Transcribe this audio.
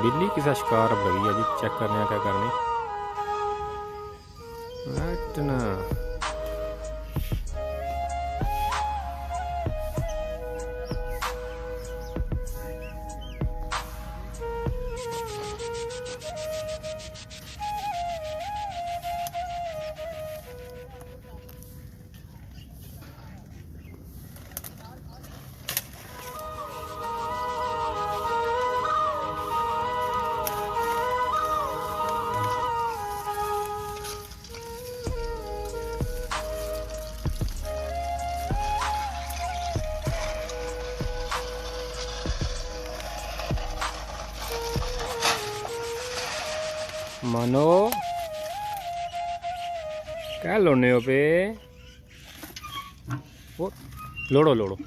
बिल्ली किसा शिकार अब लगी है जी। चेक करने क्या करनी ना। मानो क्या लोने हो पे वो लोड़ो लोड़ो।